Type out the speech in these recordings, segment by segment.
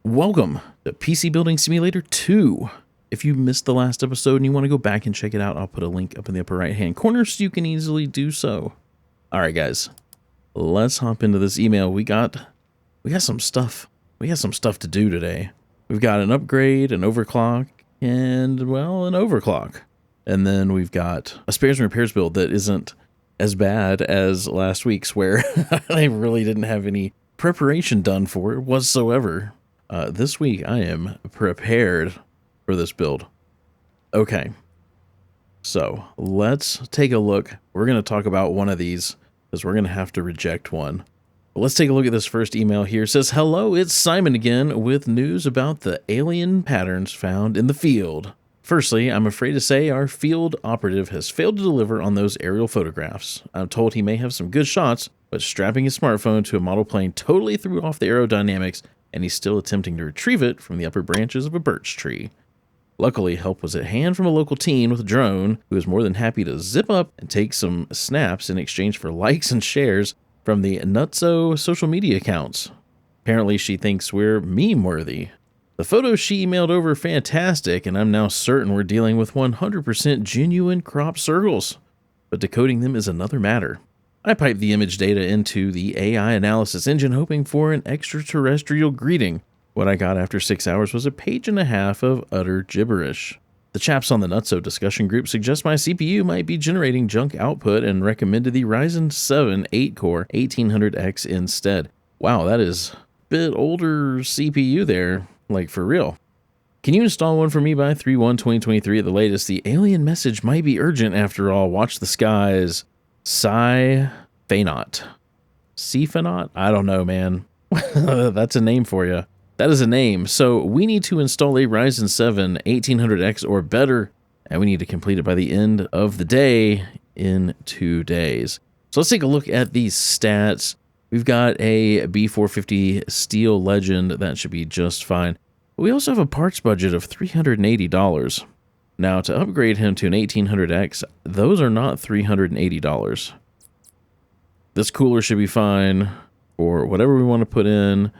Welcome to PC Building Simulator 2. If you missed the last episode and you want to go back and check it out, I'll put a link up in the upper right hand corner so you can easily do so. All right, guys, let's hop into this email. We got some stuff. We got some stuff to do today. We've got an upgrade, an overclock, and well, an overclock. And then we've got a spares and repairs build that isn't as bad as last week's, where I really didn't have any preparation done for it whatsoever. This week I am prepared for this build. Okay, so let's take a look. We're going to talk about one of these because we're going to have to reject one. But let's take a look at this first email here. It says, hello, it's Simon again with news about the alien patterns found in the field. Firstly, I'm afraid to say our field operative has failed to deliver on those aerial photographs. I'm told he may have some good shots, but strapping his smartphone to a model plane totally threw off the aerodynamics, and he's still attempting to retrieve it from the upper branches of a birch tree. Luckily, help was at hand from a local teen with a drone who is more than happy to zip up and take some snaps in exchange for likes and shares from the nutso social media accounts. Apparently, she thinks we're meme-worthy. The photos she emailed over are fantastic, and I'm now certain we're dealing with 100% genuine crop circles. But decoding them is another matter. I piped the image data into the AI analysis engine hoping for an extraterrestrial greeting. What I got after 6 hours was a page and a half of utter gibberish. The chaps on the Nutso discussion group suggest my CPU might be generating junk output and recommended the Ryzen 7 8-core 1800X instead. Wow, that is a bit older CPU there, like for real. Can you install one for me by 3/1/2023 at the latest? The alien message might be urgent after all. Watch the skies. Phainot. Phainot? I don't know, man. That's a name for you. That is a name. So we need to install a Ryzen 7 1800X or better, and we need to complete it by the end of the day in 2 days. So let's take a look at these stats. We've got a B450 Steel Legend. That should be just fine. But we also have a parts budget of $380. Now, to upgrade him to an 1800X, those are not $380. This cooler should be fine for whatever we want to put in.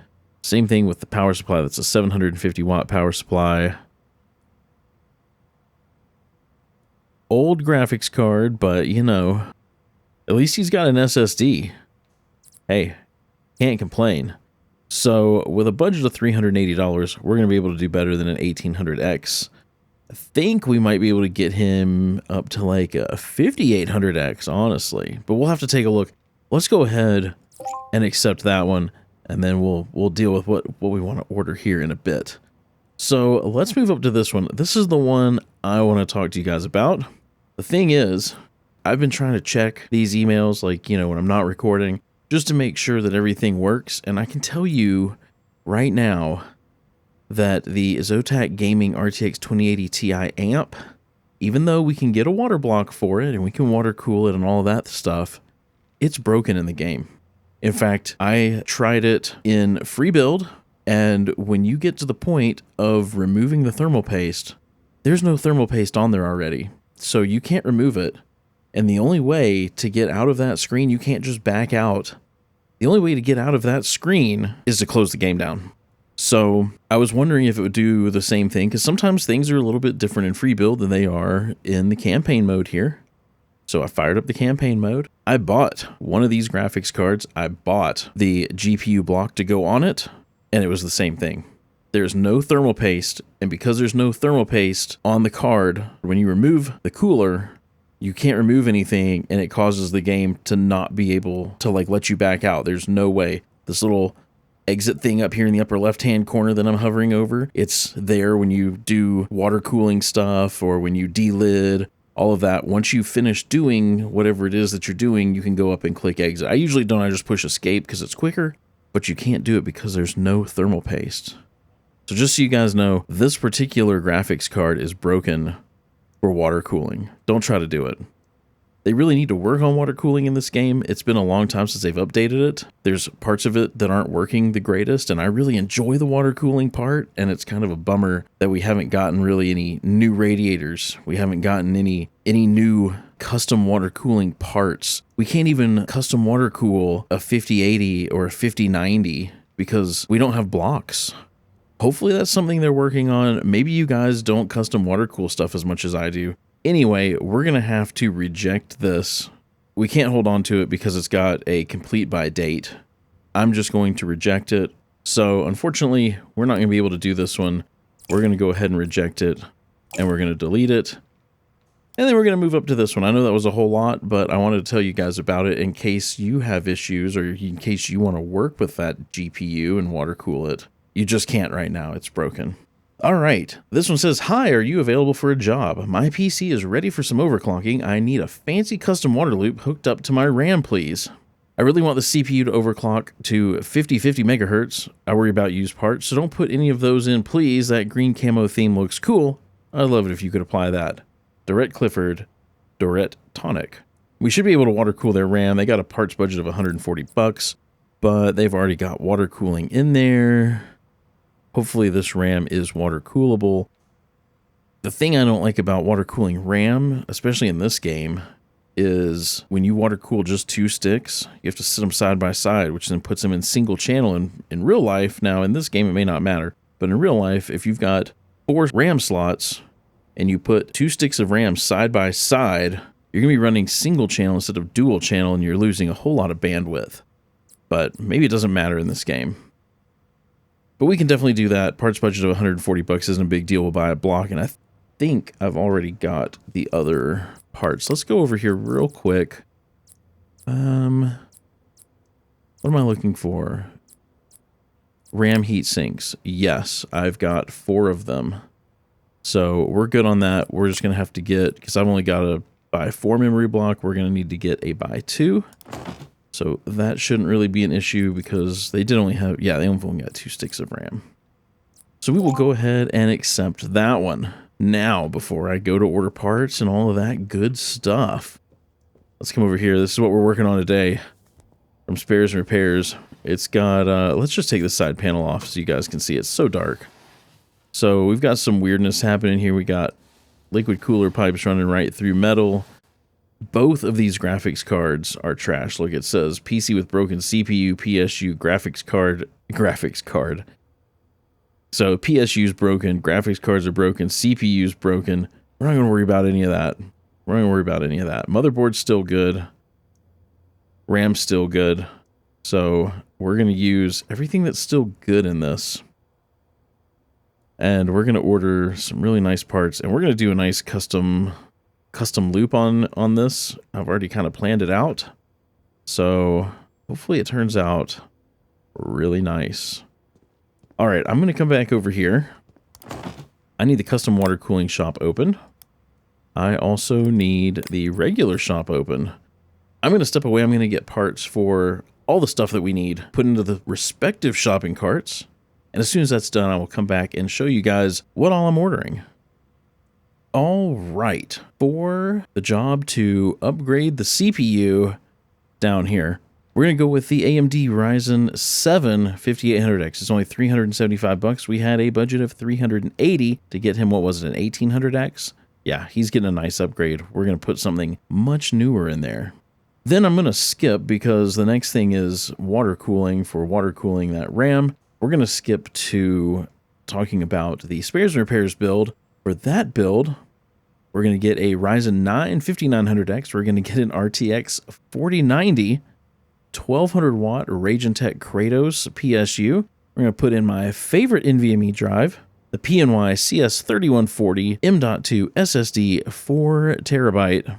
Same thing with the power supply. That's a 750 watt power supply. Old graphics card, but you know, at least he's got an SSD. Hey, can't complain. So with a budget of $380, we're going to be able to do better than an 1800X. I think we might be able to get him up to like a 5800X, honestly. But we'll have to take a look. Let's go ahead and accept that one, and then we'll deal with what we want to order here in a bit. So let's move up to this one. This is the one I want to talk to you guys about. The thing is, I've been trying to check these emails, like, you know, when I'm not recording, just to make sure that everything works. And I can tell you right now that the Zotac Gaming RTX 2080 Ti amp, even though we can get a water block for it and we can water cool it and all that stuff, it's broken in the game. In fact, I tried it in free build, and when you get to the point of removing the thermal paste, there's no thermal paste on there already, so you can't remove it. And the only way to get out of that screen, you can't just back out. The only way to get out of that screen is to close the game down. So I was wondering if it would do the same thing, because sometimes things are a little bit different in free build than they are in the campaign mode here. So I fired up the campaign mode. I bought one of these graphics cards. I bought the GPU block to go on it, and it was the same thing. There's no thermal paste, and because there's no thermal paste on the card, when you remove the cooler, you can't remove anything, and it causes the game to not be able to like let you back out. There's no way. This little exit thing up here in the upper left-hand corner that I'm hovering over, it's there when you do water cooling stuff or when you delid, all of that. Once you finish doing whatever it is that you're doing, you can go up and click exit. I usually don't. I just push escape because it's quicker, but you can't do it because there's no thermal paste. So just so you guys know, this particular graphics card is broken for water cooling. Don't try to do it. They really need to work on water cooling in this game. It's been a long time since they've updated it. There's parts of it that aren't working the greatest, and I really enjoy the water cooling part, and it's kind of a bummer that we haven't gotten really any new radiators. We haven't gotten any new custom water cooling parts. We can't even custom water cool a 5080 or a 5090 because we don't have blocks. Hopefully that's something they're working on. Maybe you guys don't custom water cool stuff as much as I do. Anyway, we're going to have to reject this. We can't hold on to it because it's got a complete by date. I'm just going to reject it. So unfortunately, we're not going to be able to do this one. We're going to go ahead and reject it, and we're going to delete it. And then we're going to move up to this one. I know that was a whole lot, but I wanted to tell you guys about it in case you have issues or in case you want to work with that GPU and water cool it. You just can't right now. It's broken. All right. This one says, "Hi, are you available for a job? My PC is ready for some overclocking. I need a fancy custom water loop hooked up to my RAM, please. I really want the CPU to overclock to 50 megahertz. I worry about used parts, so don't put any of those in, please. That green camo theme looks cool. I'd love it if you could apply that. Dorette Clifford, Dorette Tonic." We should be able to water cool their RAM. They got a parts budget of 140 bucks, but they've already got water cooling in there. Hopefully this RAM is water coolable. The thing I don't like about water cooling RAM, especially in this game, is when you water cool just 2 sticks, you have to sit them side by side, which then puts them in single channel. In real life, now in this game it may not matter, but in real life, if you've got 4 RAM slots and you put 2 sticks of RAM side by side, you're going to be running single channel instead of dual channel, and you're losing a whole lot of bandwidth. But maybe it doesn't matter in this game. But we can definitely do that. Parts budget of 140 bucks isn't a big deal. We'll buy a block, and I think I've already got the other parts. Let's go over here real quick. What am I looking for? RAM heat sinks. Yes, I've got 4 of them. So we're good on that. We're just going to have to get, because I've only got a by 4 memory block, we're going to need to get a by 2. So that shouldn't really be an issue because they did only have, yeah, they only got 2 sticks of RAM. So we will go ahead and accept that one. Now, before I go to order parts and all of that good stuff, let's come over here. This is what we're working on today from Spares and Repairs. It's got, let's just take the side panel off so you guys can see. It's so dark. So we've got some weirdness happening here. We got liquid cooler pipes running right through metal. Both of these graphics cards are trash. Look, it says PC with broken CPU, PSU, graphics card. So PSU's broken, graphics cards are broken, CPU's broken. We're not going to worry about any of that. We're not going to worry about any of that. Motherboard's still good. RAM's still good. So we're going to use everything that's still good in this. And we're going to order some really nice parts. And we're going to do a nice custom loop on this. I've already kind of planned it out. So hopefully it turns out really nice. All right, I'm going to come back over here. I need the custom water cooling shop open. I also need the regular shop open. I'm going to step away. I'm going to get parts for all the stuff that we need put into the respective shopping carts. And as soon as that's done, I will come back and show you guys what all I'm ordering. All right, for the job to upgrade the CPU down here, we're going to go with the AMD Ryzen 7 5800X. It's only 375 bucks. We had a budget of 380 to get him, what was it, an 1800X? Yeah, he's getting a nice upgrade. We're going to put something much newer in there. Then I'm going to skip because the next thing is water cooling for water cooling that RAM. We're going to skip to talking about the Spares and Repairs build. For that build, we're going to get a Ryzen 9 5900X. We're going to get an RTX 4090 1200 watt Radeon Tech Kratos PSU. We're going to put in my favorite NVMe drive, the PNY CS3140 M.2 SSD 4 terabyte.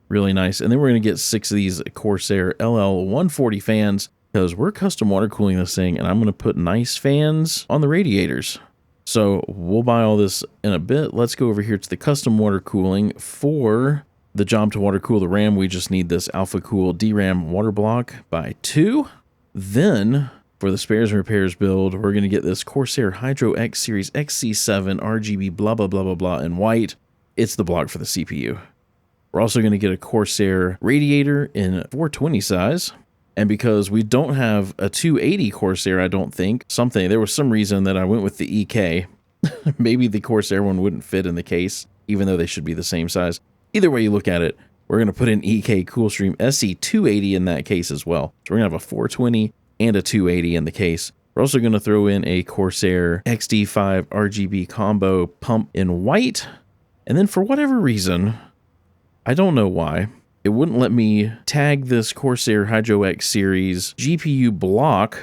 Really nice. And then we're going to get 6 of these Corsair LL140 fans because we're custom water cooling this thing, and I'm going to put nice fans on the radiators. So we'll buy all this in a bit. Let's go over here to the custom water cooling. For the job to water cool the RAM, we just need this Alpha Cool DRAM water block by 2. Then for the Spares and Repairs build, we're going to get this Corsair Hydro X Series XC7 RGB blah blah blah blah blah in white. It's the block for the CPU. We're also going to get a Corsair radiator in 420 size. And because we don't have a 280 Corsair, I don't think, there was some reason that I went with the EK. Maybe the Corsair one wouldn't fit in the case, even though they should be the same size. Either way you look at it, we're going to put an EK Coolstream SE280 in that case as well. So we're going to have a 420 and a 280 in the case. We're also going to throw in a Corsair XD5 RGB combo pump in white. And then for whatever reason, I don't know why, it wouldn't let me tag this Corsair Hydro X series GPU block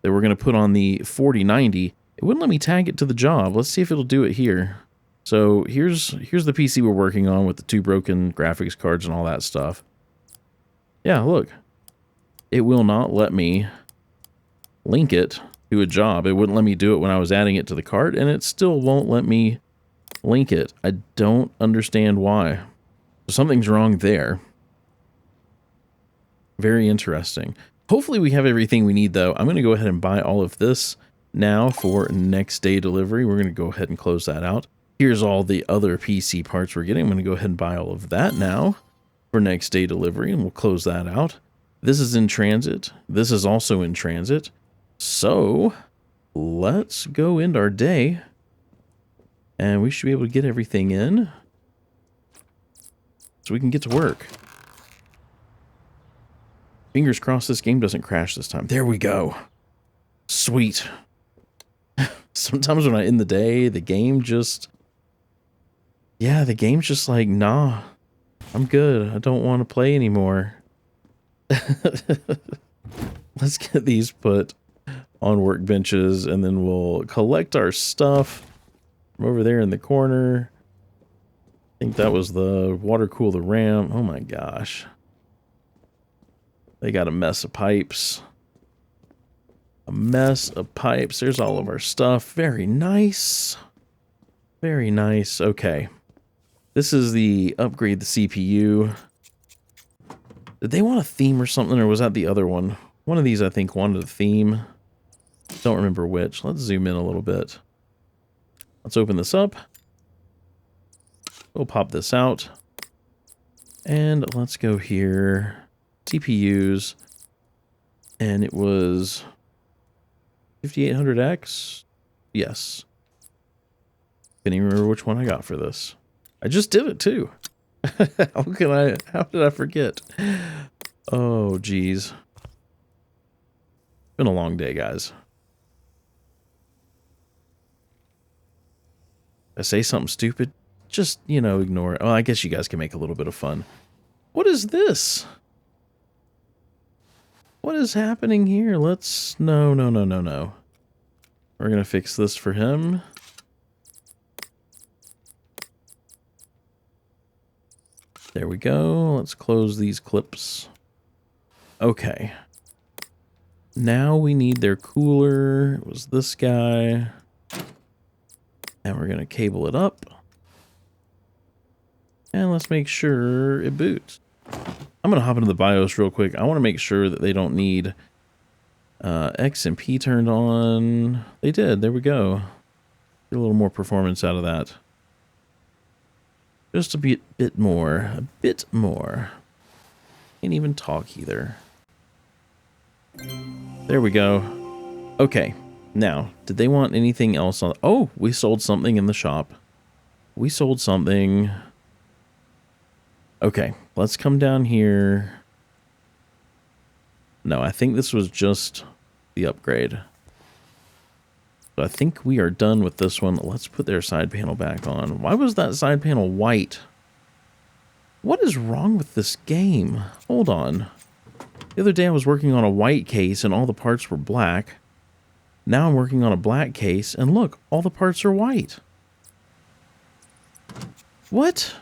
that we're going to put on the 4090. It wouldn't let me tag it to the job. Let's see if it'll do it here. So here's the PC we're working on with the 2 broken graphics cards and all that stuff. Yeah, look. It will not let me link it to a job. It wouldn't let me do it when I was adding it to the cart, and it still won't let me link it. I don't understand why. Something's wrong there. Very interesting. Hopefully we have everything we need, though. I'm going to go ahead and buy all of this now for next day delivery. We're going to go ahead and close that out. Here's all the other PC parts we're getting. I'm going to go ahead and buy all of that now for next day delivery, and we'll close that out. This is in transit. This is also in transit. So let's go into our day, and we should be able to get everything in so we can get to work. Fingers crossed this game doesn't crash this time. There we go. Sweet. Sometimes when I'm in the day, the game just... Yeah, the game's just like, nah, I'm good. I don't want to play anymore. Let's get these put on workbenches, and then we'll collect our stuff from over there in the corner. I think that was the water cooler ramp. Oh my gosh. They got a mess of pipes. A mess of pipes. There's all of our stuff. Very nice. Very nice. Okay. This is the upgrade the CPU. Did they want a theme or something, or was that the other one? One of these, I think, wanted a theme. Don't remember which. Let's zoom in a little bit. Let's open this up. We'll pop this out. And let's go here. CPUs. And it was 5800X? Yes. Can't even remember which one I got for this. I just did it too. How did I forget? Oh, geez. Been a long day, guys. I say something stupid, just, you know, ignore it. Oh, I guess you guys can make a little bit of fun. What is this? What is happening here? Let's... No. We're gonna fix this for him. There we go. Let's close these clips. Okay. Now we need their cooler. It was this guy. And we're going to cable it up. And let's make sure it boots. I'm going to hop into the BIOS real quick. I want to make sure that they don't need X and P turned on. They did. There we go. Get a little more performance out of that. Just a bit more. A bit more. Can't even talk either. There we go. Okay. Now, did they want anything else on... Oh, we sold something in the shop. We sold something. Okay, let's come down here. No, I think this was just the upgrade. So I think we are done with this one. Let's put their side panel back on. Why was that side panel white? What is wrong with this game? Hold on. The other day I was working on a white case and all the parts were black. Now I'm working on a black case and look, all the parts are white. What?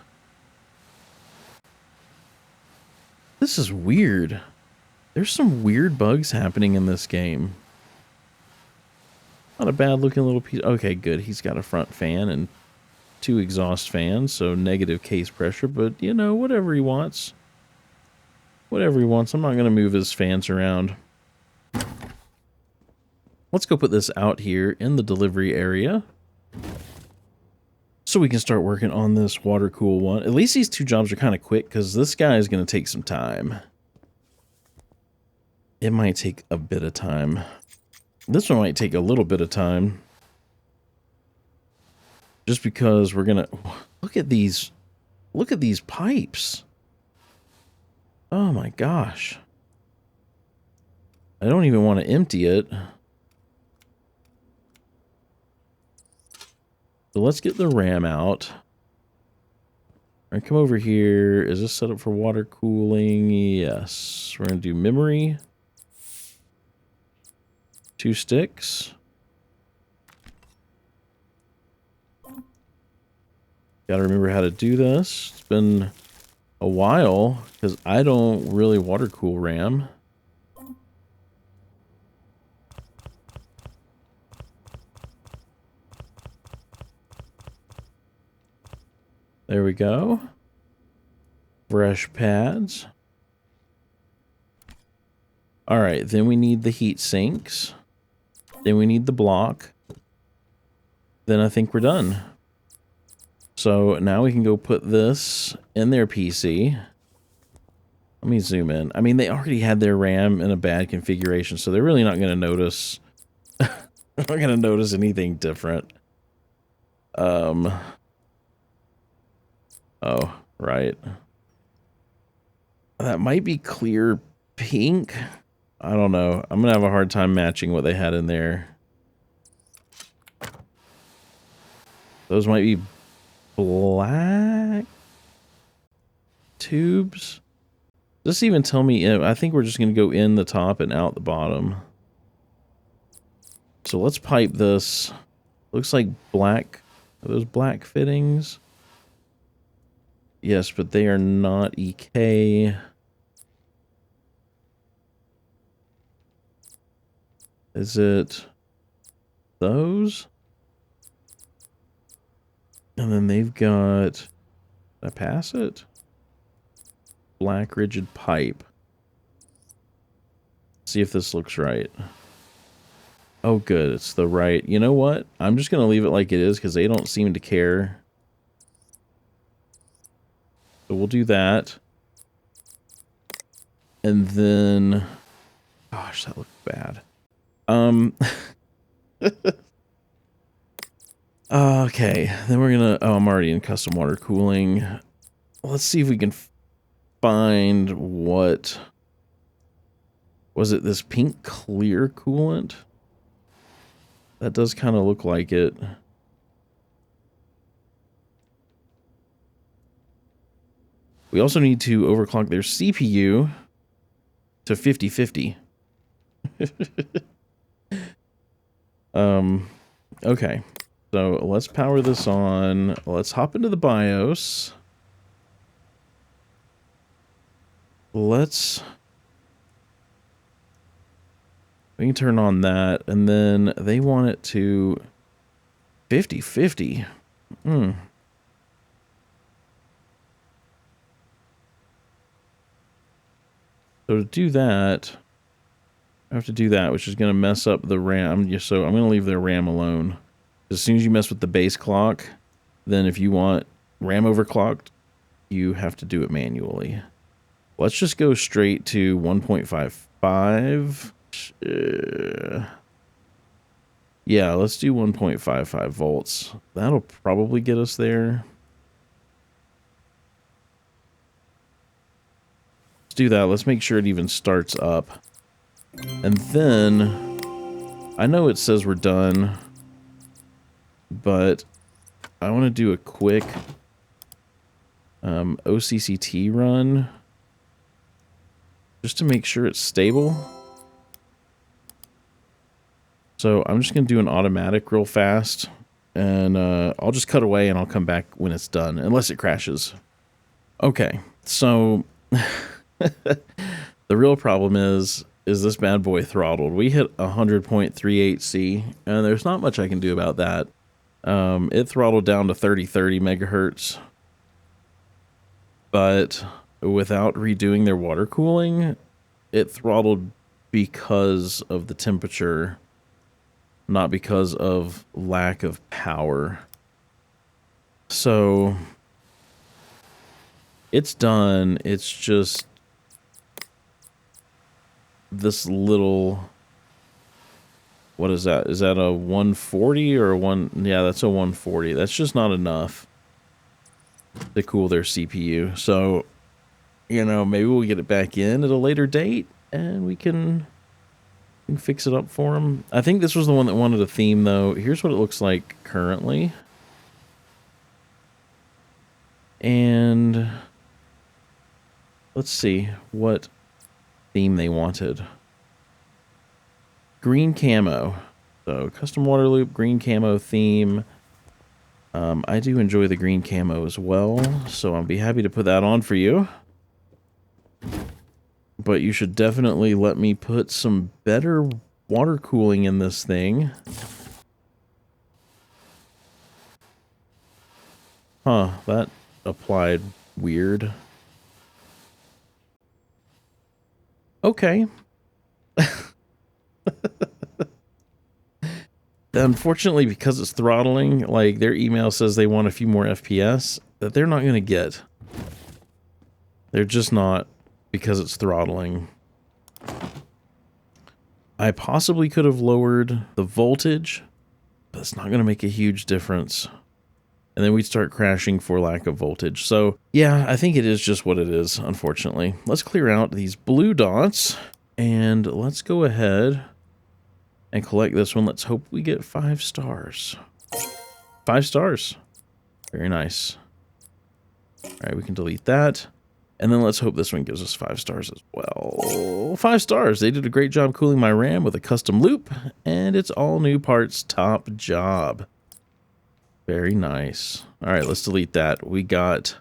This is weird. There's some weird bugs happening in this game. Not a bad looking little piece. Okay, good. He's got a front fan and 2 exhaust fans, so negative case pressure, but you know, whatever he wants. Whatever he wants. I'm not going to move his fans around. Let's go put this out here in the delivery area so we can start working on this water cool one. At least these 2 jobs are kind of quick because this guy is going to take some time. It might take a bit of time. This one might take a little bit of time. Just because we're going to... Look at these pipes. Oh my gosh. I don't even want to empty it. So let's get the RAM out. All right, come over here. Is this set up for water cooling? Yes. We're going to do memory. 2 sticks. Got to remember how to do this. It's been a while because I don't really water cool RAM. There we go. Fresh pads. All right, then we need the heat sinks. Then we need the block. Then I think we're done. So now we can go put this in their PC. Let me zoom in. I mean, they already had their RAM in a bad configuration, so they're really not going to notice. They're not going to notice anything different. Oh, right. That might be clear pink. I don't know. I'm going to have a hard time matching what they had in there. Those might be black tubes. Does this even tell me? I think we're just going to go in the top and out the bottom. So let's pipe this. Looks like black. Are those black fittings? Yes, but they are not EK. Is it those? And then they've got, did I pass it? Black rigid pipe. See if this looks right. Oh, good. It's the right. You know what? I'm just going to leave it like it is because they don't seem to care. So we'll do that. And then, gosh, that looks bad. Okay, then we're gonna, oh, I'm already in custom water cooling. Let's see if we can find what, was it this pink clear coolant? That does kind of look like it. We also need to overclock their CPU to 50/50. Okay. So let's power this on. Let's hop into the BIOS. We can turn on that, and then they want it to 50/50. So to do that, I have to do that, which is going to mess up the RAM. So I'm going to leave their RAM alone. As soon as you mess with the base clock, then if you want RAM overclocked, you have to do it manually. Let's just go straight to 1.55. Yeah, let's do 1.55 volts. That'll probably get us there. Let's do that. Let's make sure it even starts up. And then, I know it says we're done, but I want to do a quick OCCT run just to make sure it's stable. So I'm just going to do an automatic real fast, and I'll just cut away and I'll come back when it's done, unless it crashes. Okay, so the real problem is this bad boy throttled. We hit 100.38C, and there's not much I can do about that. It throttled down to 30 megahertz, but without redoing their water cooling, it throttled because of the temperature, not because of lack of power. So it's done. It's just this little, what is that? Is that a 140 or a one? Yeah, that's a 140. That's just not enough to cool their CPU. So, you know, maybe we'll get it back in at a later date and we can fix it up for them. I think this was the one that wanted a theme, though. Here's what it looks like currently. And let's see what theme they wanted. Green camo. So custom water loop, green camo theme. I do enjoy the green camo as well, so I'll be happy to put that on for you. But you should definitely let me put some better water cooling in this thing. Huh, that applied weird. Okay. Unfortunately, because it's throttling, like their email says they want a few more FPS that they're not going to get. They're just not, because it's throttling. I possibly could have lowered the voltage, but it's not going to make a huge difference. And then we'd start crashing for lack of voltage. So yeah, I think it is just what it is, unfortunately. Let's clear out these blue dots and let's go ahead and collect this one. Let's hope we get 5 stars. 5 stars. Very nice. All right, we can delete that. And then let's hope this one gives us 5 stars as well. 5 stars. They did a great job cooling my RAM with a custom loop, and it's all new parts. Top job. Very nice. All right, let's delete that. We got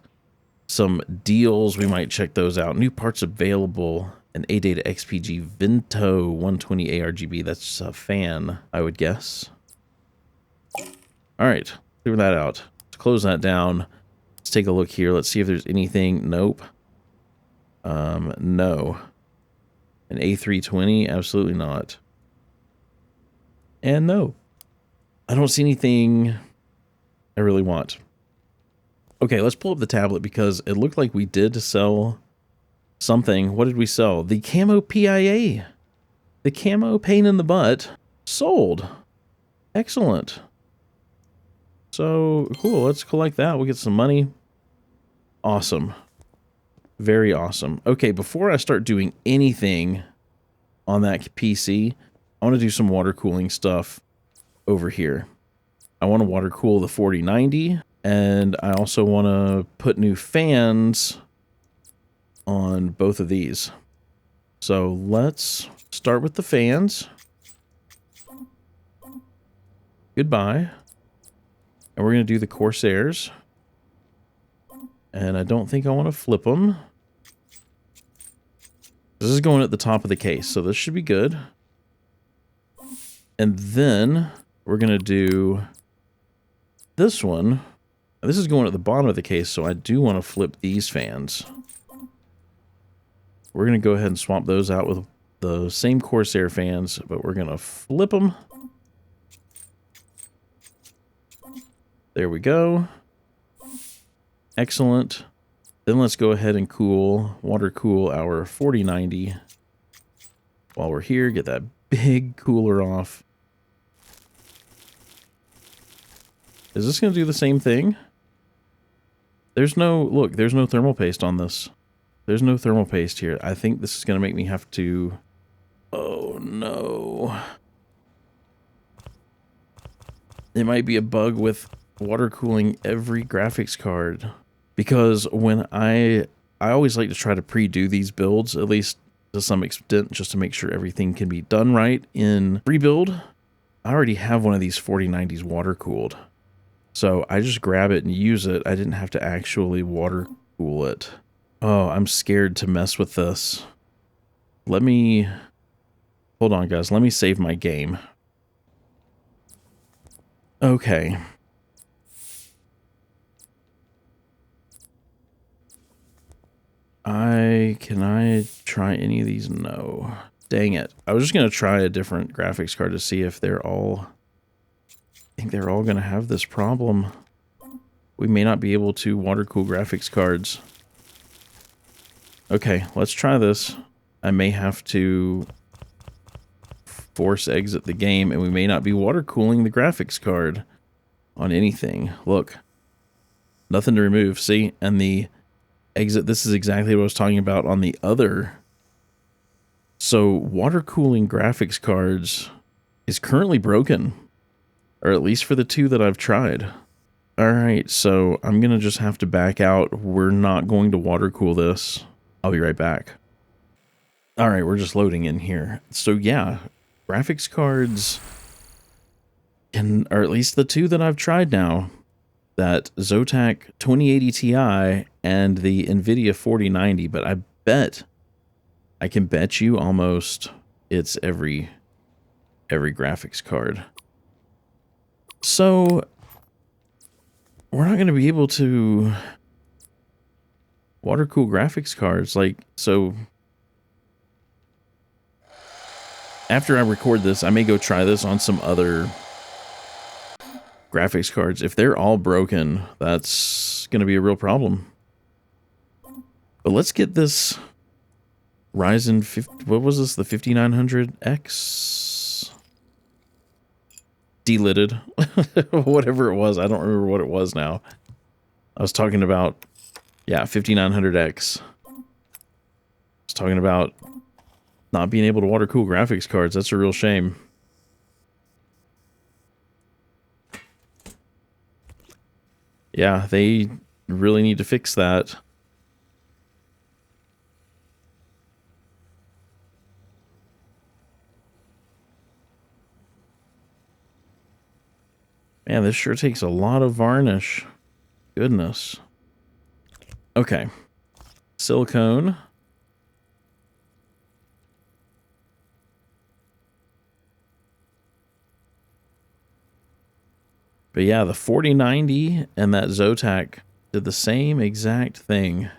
some deals. We might check those out. New parts available. An A-Data XPG Vento 120 ARGB. That's a fan, I would guess. All right, clear that out. Let's close that down. Let's take a look here. Let's see if there's anything. Nope. No. An A320? Absolutely not. And no. I don't see anything I really want. Okay, let's pull up the tablet because it looked like we did sell something. What did we sell? The camo PIA. The camo pain in the butt sold. Excellent. So, cool. Let's collect that. We'll get some money. Awesome. Very awesome. Okay, before I start doing anything on that PC, I want to do some water cooling stuff over here. I want to water cool the 4090, and I also want to put new fans on both of these. So let's start with the fans. Goodbye. And we're going to do the Corsairs. And I don't think I want to flip them. This is going at the top of the case, so this should be good. And then we're going to do this one. This is going at the bottom of the case, so I do want to flip these fans. We're going to go ahead and swap those out with the same Corsair fans, but we're going to flip them. There we go. Excellent. Then let's go ahead and water cool our 4090. While we're here, get that big cooler off. Is this going to do the same thing? There's no thermal paste on this. There's no thermal paste here. I think this is going to make me have to... Oh, no. It might be a bug with water cooling every graphics card. Because when I always like to try to pre-do these builds, at least to some extent, just to make sure everything can be done right in pre-build. I already have one of these 4090s water cooled. So I just grab it and use it. I didn't have to actually water cool it. Oh, I'm scared to mess with this. Hold on guys, let me save my game. Okay. Can I try any of these? No. Dang it. I was just going to try a different graphics card to see if I think they're all going to have this problem. We may not be able to water cool graphics cards. Okay, let's try this. I may have to force exit the game, and we may not be water cooling the graphics card on anything. Look. Nothing to remove, see? And the exit, this is exactly what I was talking about on the other. So water cooling graphics cards is currently broken, or at least for the two that I've tried. All right, so I'm going to just have to back out. We're not going to water cool this. I'll be right back. All right, we're just loading in here. So yeah, graphics cards, or at least the two that I've tried now, that Zotac 2080 Ti and the NVIDIA 4090, but I can bet you almost it's every graphics card. So we're not going to be able to water cool graphics cards. Like, so after I record this, I may go try this on some other graphics cards. If they're all broken, that's going to be a real problem. But let's get this Ryzen 50, what was this? The 5900X? Delidded. Whatever it was. I don't remember what it was now. I was talking about, yeah, 5900X. I was talking about not being able to water cool graphics cards. That's a real shame. Yeah, they really need to fix that. Man, this sure takes a lot of varnish. Goodness. Okay. Silicone. But yeah, the 4090 and that Zotac did the same exact thing.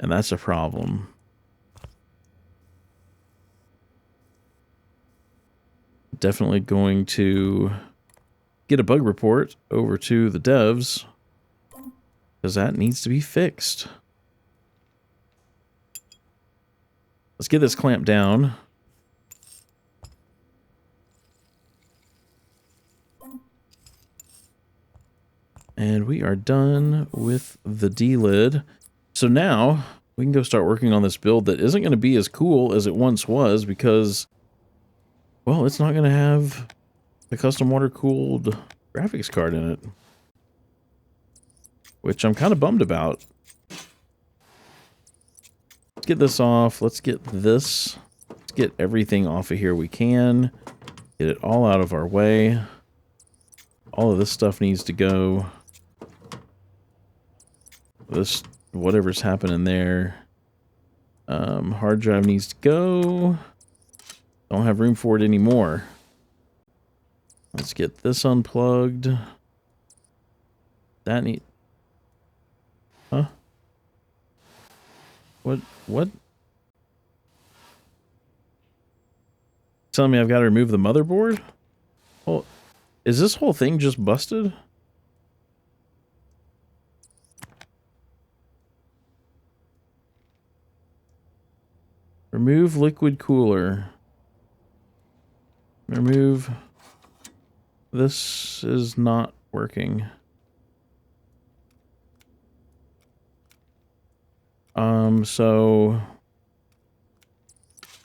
And that's a problem. Definitely going to get a bug report over to the devs, because that needs to be fixed. Let's get this clamp down. And we are done with the D-lid. So now we can go start working on this build that isn't going to be as cool as it once was, because, well, it's not going to have a custom water-cooled graphics card in it, which I'm kind of bummed about. Let's get this off. Let's get this. Let's get everything off of here we can. Get it all out of our way. All of this stuff needs to go. This, whatever's happening there. Hard drive needs to go. Don't have room for it anymore. Let's get this unplugged. That need... Huh? What? Telling me I've got to remove the motherboard? Oh, is this whole thing just busted? Remove liquid cooler. Remove... This is not working. So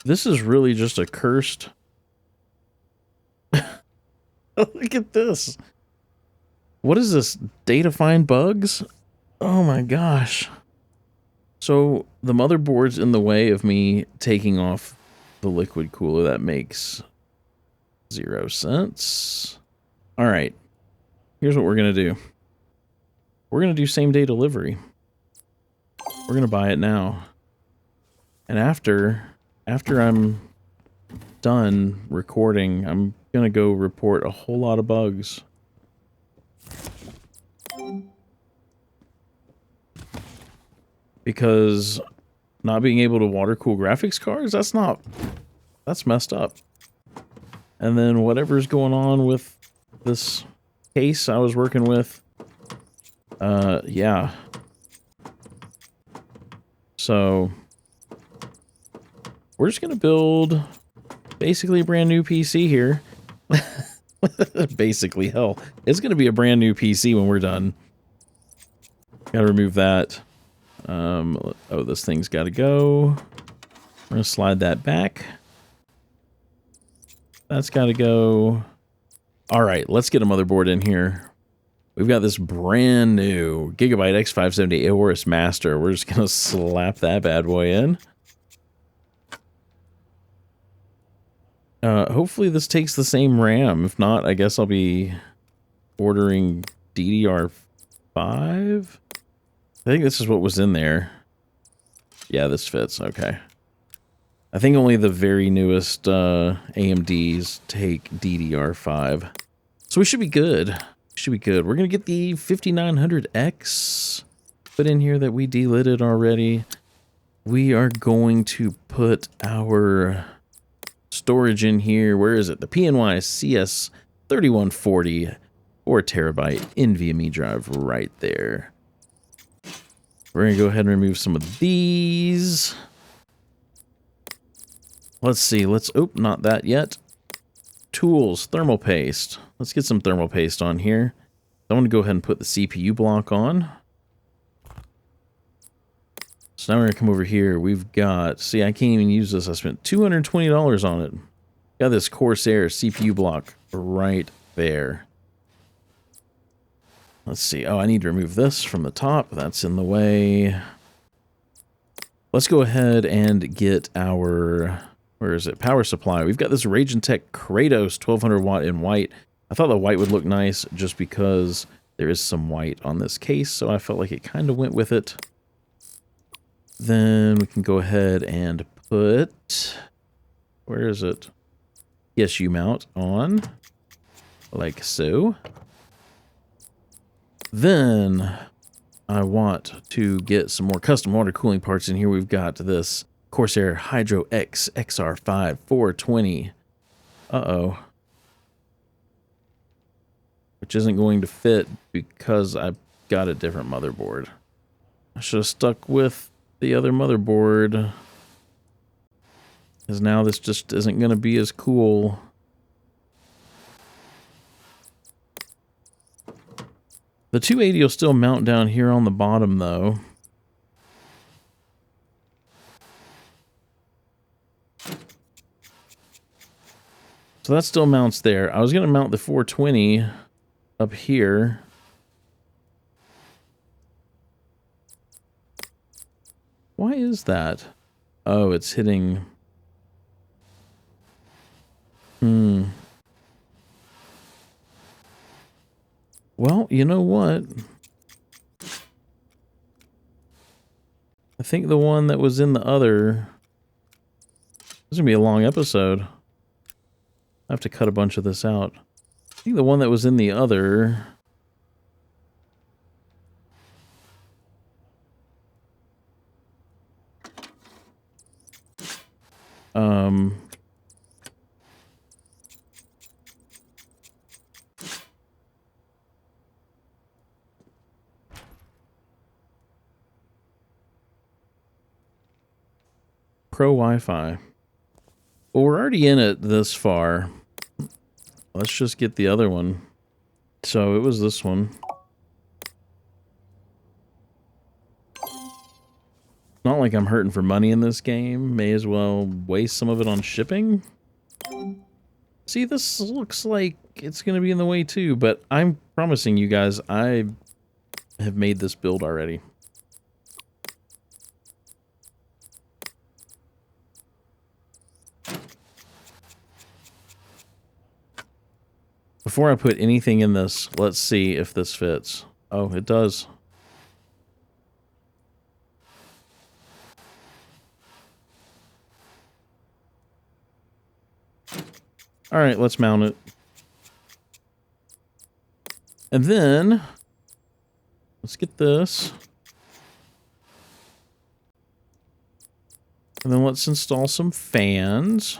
this is really just a cursed. Look at this. What is this? Data find bugs? Oh my gosh. So the motherboard's in the way of me taking off the liquid cooler. That makes 0 sense. All right, here's what we're going to do. We're going to do same day delivery. We're going to buy it now. And after I'm done recording, I'm going to go report a whole lot of bugs. Because not being able to water cool graphics cards, that's messed up. And then whatever's going on with this case I was working with, yeah. So we're just gonna build basically a brand new PC here. Basically, hell, it's gonna be a brand new PC when we're done. Gotta remove that. Oh, this thing's gotta go. We're gonna slide that back. That's gotta go. All right, let's get a motherboard in here. We've got this brand new Gigabyte X570 Aorus Master. We're just going to slap that bad boy in. Hopefully this takes the same RAM. If not, I guess I'll be ordering DDR5. I think this is what was in there. Yeah, this fits. Okay. I think only the very newest AMDs take DDR5. So we should be good. Should be good. We're going to get the 5900X put in here that we delidded already. We are going to put our storage in here. Where is it? The PNY CS3140 4 terabyte NVMe drive right there. We're going to go ahead and remove some of these. Let's see. Oh, not that yet. Tools, thermal paste. Let's get some thermal paste on here. I want to go ahead and put the CPU block on. So now we're going to come over here. We've got, see, I can't even use this. I spent $220 on it. Got this Corsair CPU block right there. Let's see. Oh, I need to remove this from the top. That's in the way. Let's go ahead and get our, where is it? Power supply. We've got this Ragentech Kratos 1200 watt in white. I thought the white would look nice just because there is some white on this case, so I felt like it kind of went with it. Then we can go ahead and put, where is it? PSU mount on, like so. Then I want to get some more custom water cooling parts in here. We've got this Corsair Hydro X XR5 420. Uh-oh. Which isn't going to fit because I've got a different motherboard. I should have stuck with the other motherboard, because now this just isn't going to be as cool. The 280 will still mount down here on the bottom, though. So that still mounts there. I was going to mount the 420 up here. Why is that? Oh, it's hitting... Well, you know what? I think the one that was in the other... This is going to be a long episode. I have to cut a bunch of this out. I think the one that was in the other... Pro Wi-Fi. Well, we're already in it this far. Let's just get the other one. So it was this one. Not like I'm hurting for money in this game. May as well waste some of it on shipping. See, this looks like it's going to be in the way too, but I'm promising you guys I have made this build already. Before I put anything in this, let's see if this fits. Oh, it does. All right, let's mount it. And then, let's get this. And then let's install some fans.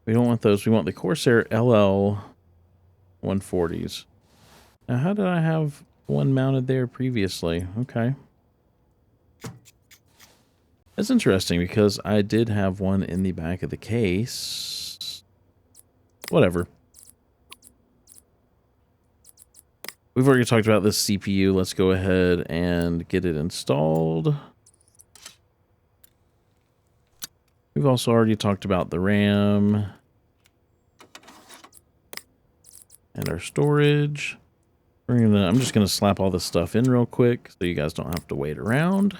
We don't want those. We want the Corsair LL 140s. Now, how did I have one mounted there previously? Okay. That's interesting because I did have one in the back of the case. Whatever. We've already talked about this CPU. Let's go ahead and get it installed. We've also already talked about the RAM. And our storage. I'm just gonna slap all this stuff in real quick so you guys don't have to wait around.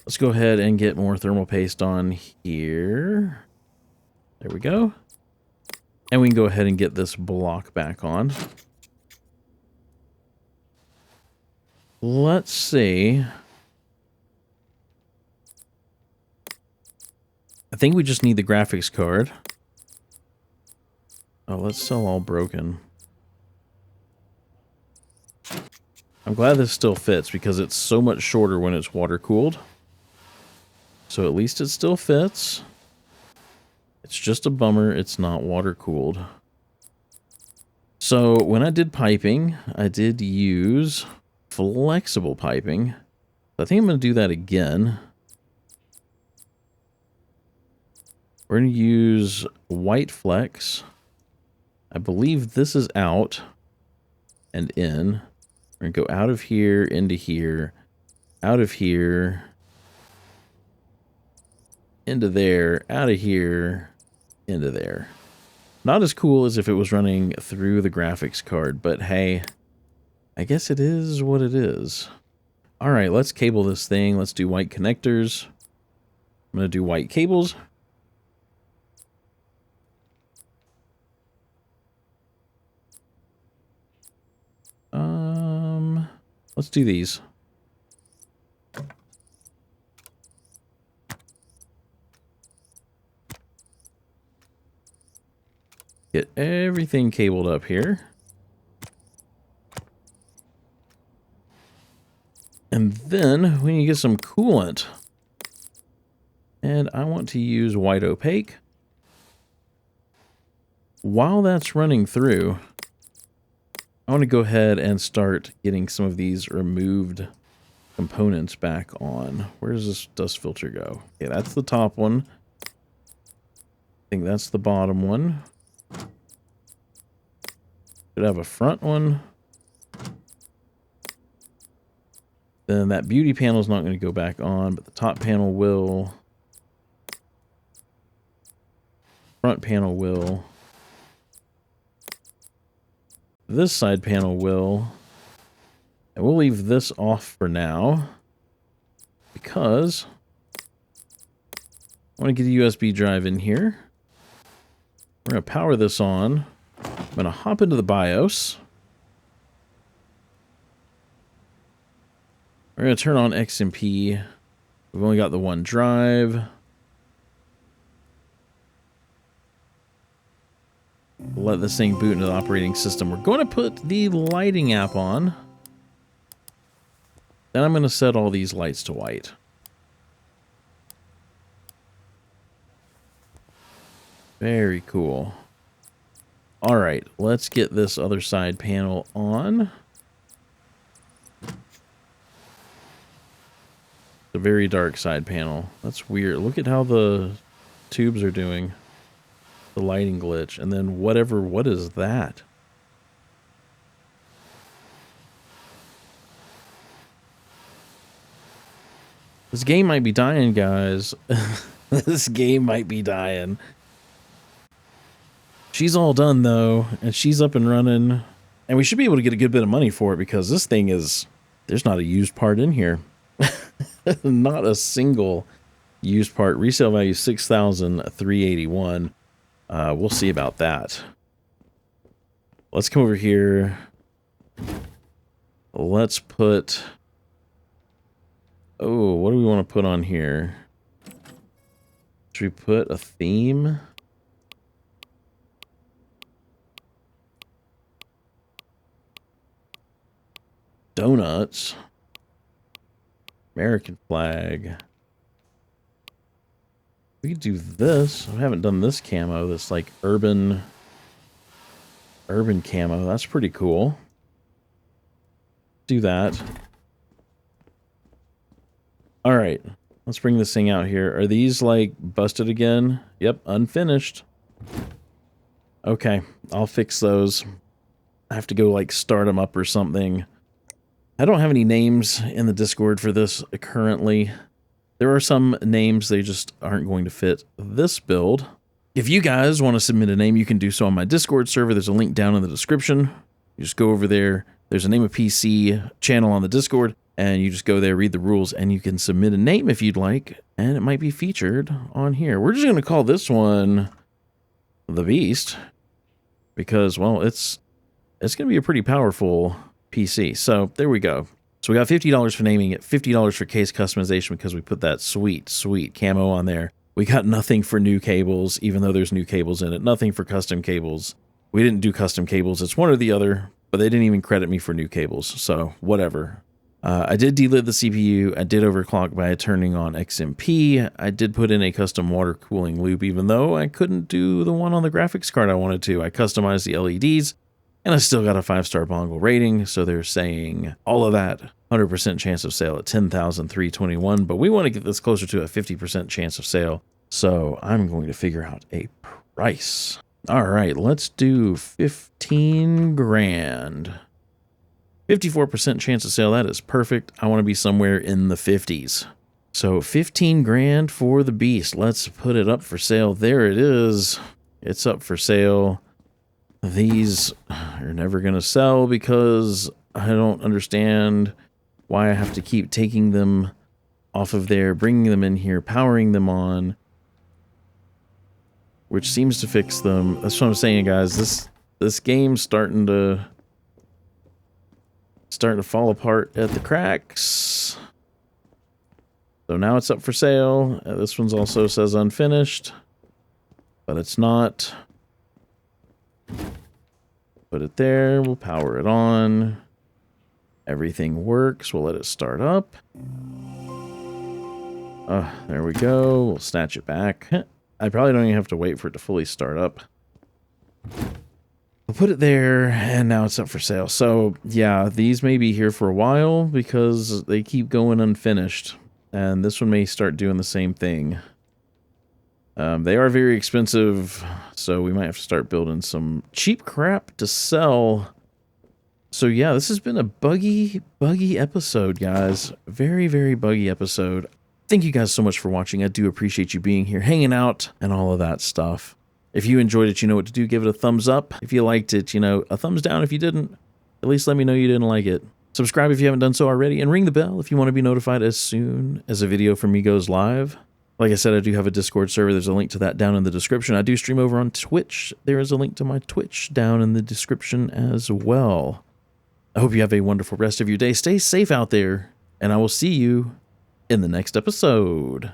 Let's go ahead and get more thermal paste on here. There we go. And we can go ahead and get this block back on. Let's see. I think we just need the graphics card. Oh, let's sell all broken. I'm glad this still fits because it's so much shorter when it's water cooled. So at least it still fits. It's just a bummer it's not water cooled. So when I did piping, I did use flexible piping. I think I'm going to do that again. We're going to use white flex. I believe this is out and in. We're going to go out of here, into here, out of here, into there, out of here, into there. Not as cool as if it was running through the graphics card, but hey, I guess it is what it is. All right, let's cable this thing. Let's do white connectors. I'm going to do white cables. Let's do these. Get everything cabled up here. And then we need to get some coolant. And I want to use white opaque. While that's running through, I want to go ahead and start getting some of these removed components back on. Where does this dust filter go? Okay, that's the top one. I think that's the bottom one. Should have a front one. Then that beauty panel is not going to go back on, but the top panel will. Front panel will. This side panel will. And we'll leave this off for now because I want to get a USB drive in here. We're going to power this on. I'm going to hop into the BIOS. We're going to turn on XMP. We've only got the one drive. Let this thing boot into the operating system. We're going to put the lighting app on. Then I'm going to set all these lights to white. Very cool. All right, let's get this other side panel on. The very dark side panel. That's weird. Look at how the tubes are doing. The lighting glitch. And then what is that? This game might be dying, guys. This game might be dying. She's all done, though, and she's up and running. And we should be able to get a good bit of money for it because this thing is... There's not a used part in here. Not a single used part. Resale value $6,381. We'll see about that. Let's come over here. Let's put... Oh, what do we want to put on here? Should we put a theme? Donuts. American flag. We could do this. I haven't done this camo. This like urban camo. That's pretty cool. Do that. All right. Let's bring this thing out here. Are these like busted again? Yep, unfinished. Okay, I'll fix those. I have to go like start them up or something. I don't have any names in the Discord for this currently. There are some names, they just aren't going to fit this build. If you guys want to submit a name, you can do so on my Discord server. There's a link down in the description. You just go over there. There's a name of PC channel on the Discord, and you just go there, read the rules, and you can submit a name if you'd like, and it might be featured on here. We're just going to call this one the Beast because, well, it's going to be a pretty powerful PC. So there we go. So we got $50 for naming it, $50 for case customization because we put that sweet, sweet camo on there. We got nothing for new cables, even though there's new cables in it. Nothing for custom cables. We didn't do custom cables. It's one or the other, but they didn't even credit me for new cables. So whatever. I did delid the CPU. I did overclock by turning on XMP. I did put in a custom water cooling loop, even though I couldn't do the one on the graphics card I wanted to. I customized the LEDs. And I still got a 5-star bongle rating, so they're saying all of that 100% chance of sale at 10,321, but we want to get this closer to a 50% chance of sale, so I'm going to figure out a price. All right, let's do 15 grand. 54% chance of sale, that is perfect. I want to be somewhere in the 50s. So 15 grand for the Beast. Let's put it up for sale. There it is. It's up for sale. These are never going to sell because I don't understand why I have to keep taking them off of there, bringing them in here, powering them on, which seems to fix them. That's what I'm saying, guys. This game's starting to fall apart at the cracks. So now it's up for sale. This one's also says unfinished, but it's not. Put it there, we'll power it on. Everything works, we'll let it start up. There we go, we'll snatch it back. I probably don't even have to wait for it to fully start up. We'll put it there, and now it's up for sale. So, yeah, these may be here for a while because they keep going unfinished. And this one may start doing the same thing. They are very expensive, so we might have to start building some cheap crap to sell. So yeah, this has been a buggy episode, guys. Very, very buggy episode. Thank you guys so much for watching. I do appreciate you being here, hanging out, and all of that stuff. If you enjoyed it, you know what to do. Give it a thumbs up. If you liked it, you know, a thumbs down if you didn't. At least let me know you didn't like it. Subscribe if you haven't done so already, and ring the bell if you want to be notified as soon as a video from me goes live. Like I said, I do have a Discord server. There's a link to that down in the description. I do stream over on Twitch. There is a link to my Twitch down in the description as well. I hope you have a wonderful rest of your day. Stay safe out there, and I will see you in the next episode.